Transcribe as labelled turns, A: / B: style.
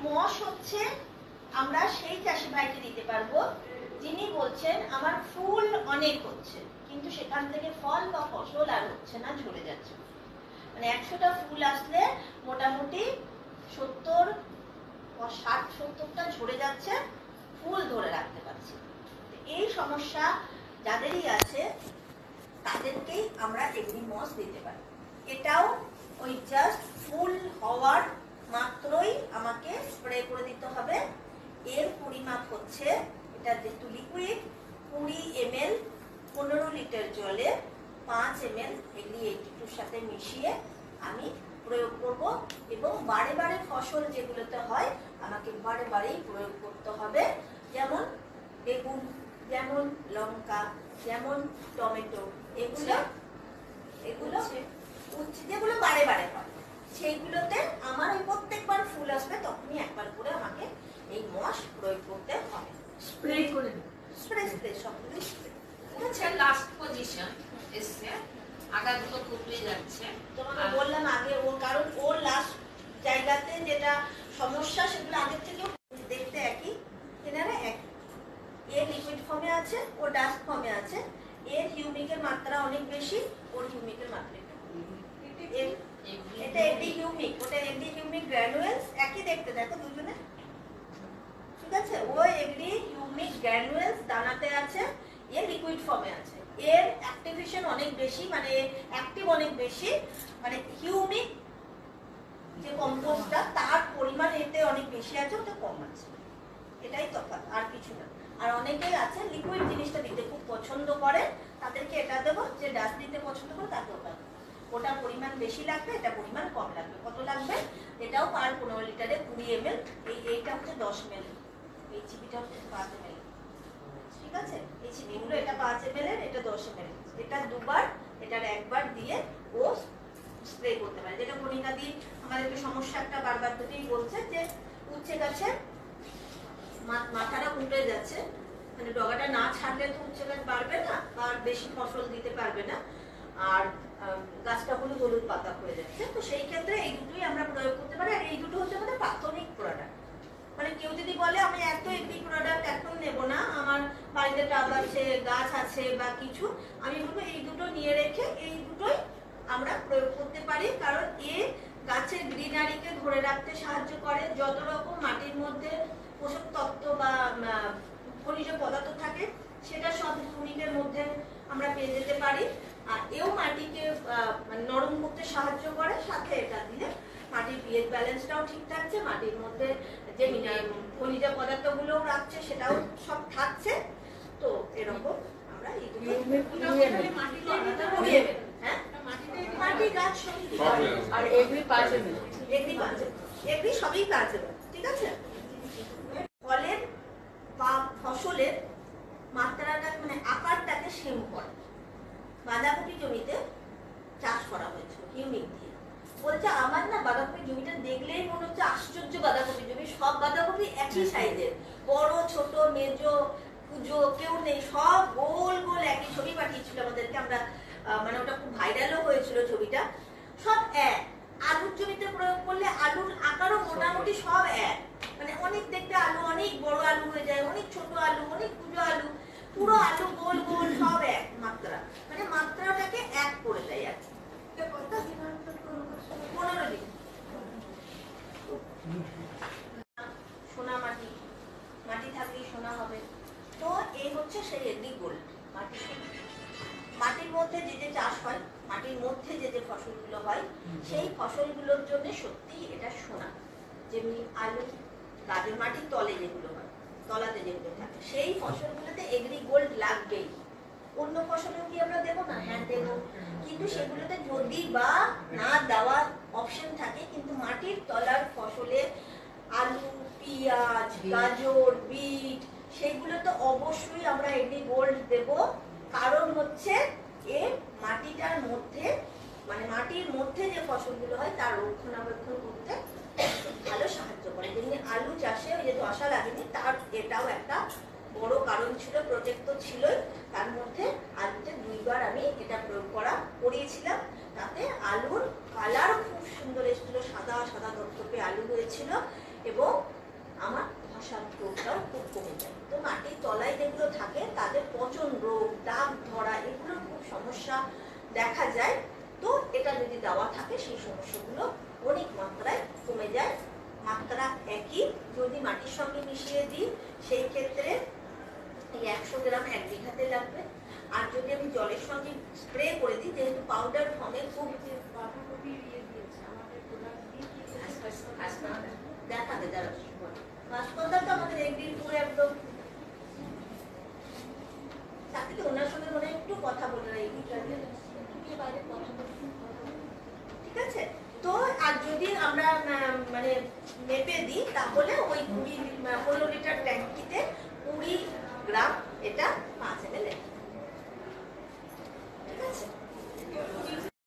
A: মশ হচ্ছে আমরা সেই চাষি ভাইকে দিতে পারবো যিনি বলছেন আমার ফুল অনেক হচ্ছে কিন্তু সেখান থেকে ফল বা ফসল আর হচ্ছে না, ঝরে যাচ্ছে। মানে 100টা ফুল আসলে মোটামুটি 60-70টা ঝরে যাচ্ছে, ফুল ধরে রাখতে পারছি। এই সমস্যা যাদেরই আছে তাদেরকেই আমরা এগ্রি মস দিতে পারি। এটাও ওই জাস্ট ফুল হওয়ার মাত্রই আমাকে স্প্রে করে দিতে হবে। এর পরিমাপ হচ্ছে, এটা যেহেতু লিকুইড, 20 ml 15 লিটার জলে 5 ml এগ্রি 82 সাথে মিশিয়ে আমি প্রয়োগ করব। এবং বারে বারে ফসল যেগুলোতে হয় আমাকে বারে বারেই প্রয়োগ করতে হবে। যেমন বেগুন, যেমন লঙ্কা, যেমন টমেটো, এগুলো যেগুলো বারে বারে হয় সেইগুলোতে আমার ওই প্রত্যেকবার ফুল আসবে তখনই একবার করে আমাকে এই মস প্রয়োগ করতে হবে।
B: স্প্রে করে
A: স্প্রে সবগুলো স্প্রে।
C: আচ্ছা, লাস্ট পজিশন এসছে, আগাগুলো কুকড়ে যাচ্ছে।
A: তোমাকে বললাম আগে কারণ ওর লাস্ট জায়গাতে যেটা সমস্যা সেগুলো আগের থেকেও দেখতে একই, এনারা একই। এর লিকুইড ফর্মে আছে, ও ডাস্ট ফর্মে আছে। এর হিউমিকের মাত্রা অনেক বেশি, ওর হিউমিকের মাত্রা একটু কম। এটা এন্টি হিউমিক, ওটা এন্টি হিউমিক গ্র্যানুয়েলস, একই দেখতে, দেখো দুজনে ঠিক আছে। ও এগ্রি হিউমিক গ্র্যানুয়েলস দানাতে আছে, এর লিকুইড ফর্মে আছে। এর অ্যাক্টিভেশন অনেক বেশি, মানে অ্যাক্টিভ অনেক বেশি, মানে হিউমিক যে কম্পোস্টটা তার পরিমাণ এতে অনেক বেশি আছে, ওটা কম আছে। এটাই তফাৎ, আর কিছু না। আর অনেকেই আছে লিকুইড জিনিসটা দিতে খুব পছন্দ করে, তাদেরকে এটা দেবো। যে ডাস্ট দিতে পছন্দ করে তাকে ওটা পরিমাণ বেশি লাগবে, এটা পরিমাণ কম লাগবে। কত লাগবে? এটাও পার 15 লিটারে 20 ml, এইটা হচ্ছে 10 ml, এই চিপিটা হচ্ছে 5 ml, ঠিক আছে। এই চিপিগুলো এটা 5 ml এর, এটা 10 ml, এটা দুবার, এটার একবার দিয়ে ও স্প্রে করতে পারে। যেটা কণিকা দি আমাদেরকে সমস্যা একটা বারবার ধরেই বলছে যে উচ্ছে গাছে মাথাটা উল্টে যাচ্ছে, মানে ডগাটা না ছাড়লে তো উচ্ছে গাছ বাড়বে না বা বেশি ফসল দিতে পারবে না, আর গাছটা হলুদ হলুদ পাতা হয়ে যাচ্ছে। তো সেই ক্ষেত্রে এই দুটোই আমরা প্রয়োগ করতে পারি। আর এই দুটো হচ্ছে আমাদের প্রাথমিক প্রোডাক্ট। মানে কেউ যদি বলে আমি এত এগ্রি প্রোডাক্ট এখন নেব না, আমার বাড়িতে টাব আছে, গাছ আছে বা কিছু, আমি বলবো এই দুটো নিয়ে রেখে এই দুটোই আমরা প্রয়োগ করতে পারি। কারণ এ গাছের গ্রিনারিকে ধরে রাখতে সাহায্য করে। যত রকম মাটির মধ্যে পোষক তত্ত্ব বা খনিজ পদার্থ থাকে সেটা সব ইউনিটের মধ্যে আমরা পেয়ে যেতে পারি। আর এও মাটিকে নরম করতে সাহায্য করে। সাথে এটা দিলে মাটির পিএইচ ব্যালেন্সটাও ঠিক থাকছে, মাটির মধ্যে যে খনিজ পদার্থগুলোও রাখছে সেটাও সব থাকছে। তো এরকম আমরা মাটি গাছ আর এগ্রি সবই কাজ হবে, ঠিক আছে। ফলের বা ফসলের মাত্রাটা মানে আকারটাকে সেম করে। বাঁধাকপি জমিতে চাষ করা হয়েছিল হিউমিক দিয়ে। বলছে আমার না বাঁধাকপি জমিটা দেখলেই মনে হচ্ছে আশ্চর্য বাঁধাকপি জমি, সব বাঁধাকপি একই সাইজের, বড় ছোট মেজো কুজো কেউ নেই, সব গোল গোল একই। ছবি পাঠিয়েছিল আমাদেরকে, আমরা মানে ওটা খুব ভাইরালও হয়েছিল ছবিটা। সব এক। আলুর জমিতে প্রয়োগ করলে আলুর আকারও মোটামুটি সব এক, মানে অনেক দেখতে আলু অনেক বড় আলু হয়ে যায়, অনেক ছোট আলু, অনেক কুজো আলু, পুরো আলু গোল গোল সব এক মাত্রা, মানে মাত্রাটাকে এক করে দেয় আর কি। 15 দিন। সোনা মাটি, মাটি থাকলেই সোনা হবে। তো এই হচ্ছে সেই এগ্রি গোল্ড মাটি। মাটির মধ্যে যে যে চাষ হয়, মাটির মধ্যে যে যে ফসলগুলো হয়, সেই ফসলগুলোর জন্য সত্যি এটা সোনা। যেমনি আলু, গাজর মাটির তলে যেগুলো হয়, তলাতে যেগুলো থাকে, সেই ফসলগুলোতে এগ্রি গোল্ড লাগবেই। অন্য ফসলেও কি আমরা দেবো না? হ্যাঁ দেবো, কিন্তু সেগুলোতে যদি বা না দেওয়ার অপশন থাকে, কিন্তু মাটির তলার ফসলে আলু, পেঁয়াজ, গাজর, বিট, সেগুলো তো অবশ্যই আমরা এগ্রি গোল্ড দেব। কারণ হচ্ছে এ মাটিটার মধ্যে, মানে মাটির মধ্যে যে ফসলগুলো হয় তার রক্ষণাবেক্ষণ করতে ভালো সাহায্য করে। যেমনি আলু চাষে ওই যে ধসা লাগেনি, তার এটাও একটা বড় কারণ ছিল, প্রোটেক্ট তো ছিলই। তার মধ্যে আলুতে 2 বার আমি এটা প্রয়োগ করিয়েছিলাম। তাতে আলুর কালার খুব সুন্দর এসেছিল, সাদা সাদা ধপধপে আলু হয়েছিল এবং সমস্যার রোগটাও খুব কমে যায়। তো মাটির তলায় যেগুলো থাকে তাদের পচন রোগ, দাগ ধরা, এগুলো খুব সমস্যা দেখা যায়। তো এটা যদি দেওয়া থাকে সেই সমস্যাগুলো অনেক মাত্রায় কমে যায়। মাত্রা একই, যদি মাটির সঙ্গে মিশিয়ে দিই সেই ক্ষেত্রে এই 100 গ্রাম 1 বিঘাতে লাগবে। আর যদি আমি জলের সঙ্গে স্প্রে করে দিই, যেহেতু পাউডার ফর্মে খুব দেখাবে যারা হাসপাতাল তো আমাদের একদিন পুরো একদম চাকরিতে ওনার সঙ্গে মনে একটু কথা বলে বাইরে কথা বলে, ঠিক আছে? তো আর যদি আমরা মানে মেপে দিই তাহলে ওই 15 লিটার ট্যাঙ্কিতে 20 গ্রাম এটা 5